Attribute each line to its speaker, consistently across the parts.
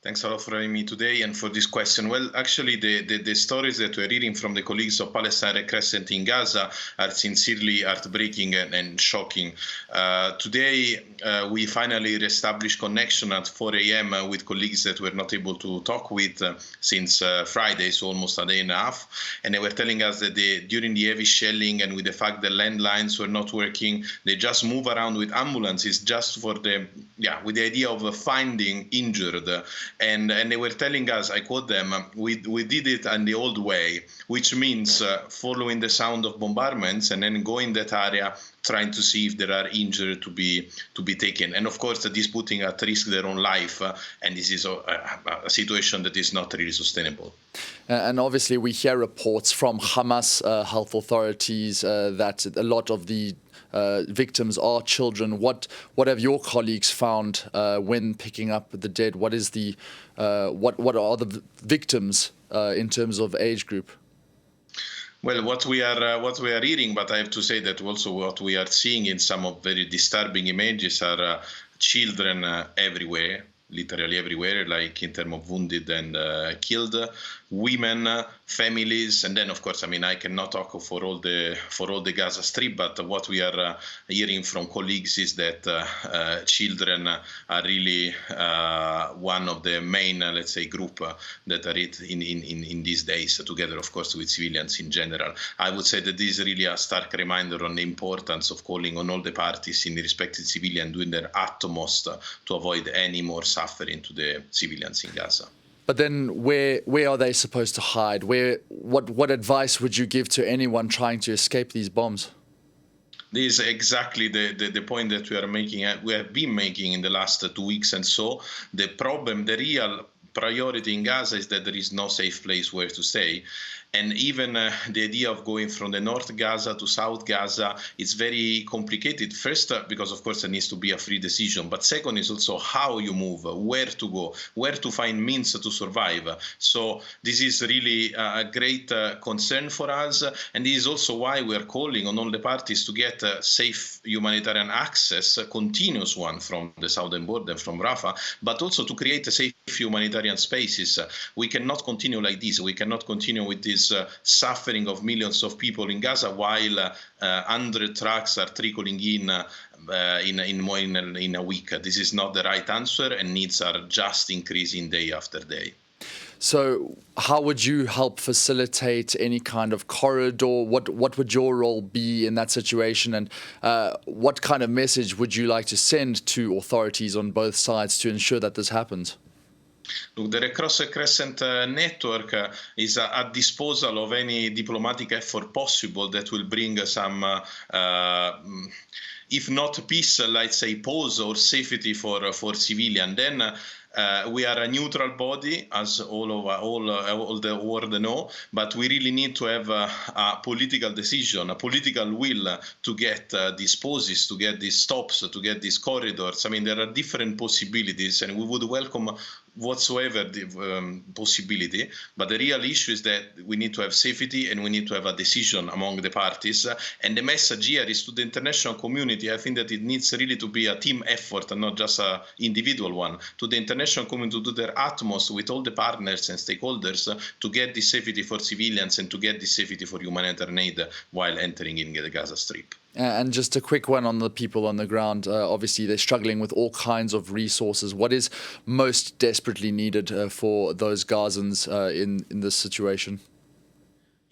Speaker 1: Thanks a lot for having me today and for this question. Well, actually, the stories that we're reading from the colleagues of Palestine Crescent in Gaza are sincerely heartbreaking and shocking. Today, we finally reestablished connection at 4 a.m. With colleagues that were not able to talk with since Friday, so almost a day and a half. And they were telling us that during the heavy shelling and with the fact that landlines were not working, they just move around with ambulances just for with the idea of finding injured. And they were telling us, I quote them, we did it in the old way, which means following the sound of bombardments and then go in that area, trying to see if there are injured to be taken. And of course, that is putting at risk their own life. And this is a situation that is not really sustainable.
Speaker 2: And obviously, we hear reports from Hamas health authorities that a lot of the victims are children. What have your colleagues found when picking up the dead? What is what are the victims in terms of age group?
Speaker 1: Well, what we are reading, but I have to say that also what we are seeing in some of very disturbing images are children everywhere, literally everywhere, like in terms of wounded and killed, women, families, and then of course, I mean, I cannot talk for all the Gaza Strip, but what we are hearing from colleagues is that children are really one of the main, let's say, group that are in these days, together, of course, with civilians in general. I would say that this is really a stark reminder on the importance of calling on all the parties in the respective civilian doing their utmost to avoid any more suffering to the civilians in Gaza.
Speaker 2: But then where are they supposed to hide? What advice would you give to anyone trying to escape these bombs?
Speaker 1: This is exactly the point that we have been making in the last 2 weeks. And so the real priority in Gaza is that there is no safe place where to stay. And even the idea of going from the North Gaza to South Gaza is very complicated. First, because of course there needs to be a free decision. But second is also how you move, where to go, where to find means to survive. So this is really a great concern for us. And this is also why we are calling on all the parties to get safe humanitarian access, a continuous one from the southern border, from Rafah, but also to create a safe humanitarian spaces. We cannot continue like this. We cannot continue with this suffering of millions of people in Gaza while 100 trucks are trickling in a week. This is not the right answer, and needs are just increasing day after day.
Speaker 2: So how would you help facilitate any kind of corridor? What would your role be in that situation? And what kind of message would you like to send to authorities on both sides to ensure that this happens?
Speaker 1: Look, the Red Cross Crescent network is at disposal of any diplomatic effort possible that will bring some, if not peace, let's say pause or safety for civilian. Then we are a neutral body, as all the world know, but we really need to have a political decision, a political will to get these pauses, to get these stops, to get these corridors. I mean, there are different possibilities, and we would welcome whatsoever the possibility, but the real issue is that we need to have safety and we need to have a decision among the parties. And the message here is to the international community. I think that it needs really to be a team effort and not just an individual one. To the international community to do their utmost with all the partners and stakeholders to get this safety for civilians and to get this safety for humanitarian aid while entering in the Gaza Strip.
Speaker 2: And just a quick one on the people on the ground. Obviously, they're struggling with all kinds of resources. What is most desperately needed for those Gazans in this situation?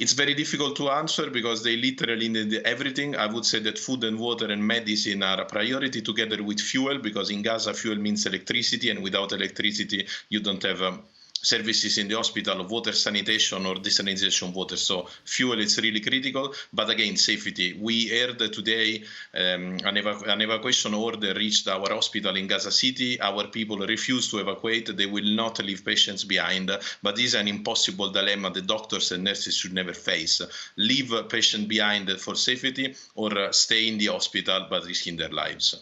Speaker 1: It's very difficult to answer because they literally need everything. I would say that food and water and medicine are a priority together with fuel, because in Gaza, fuel means electricity, and without electricity, you don't have services in the hospital of water sanitation or desalination water. So fuel is really critical. But again, safety. We heard today an evacuation order reached our hospital in Gaza City. Our people refuse to evacuate. They will not leave patients behind. But this is an impossible dilemma the doctors and nurses should never face. Leave a patient behind for safety or stay in the hospital but risking their lives.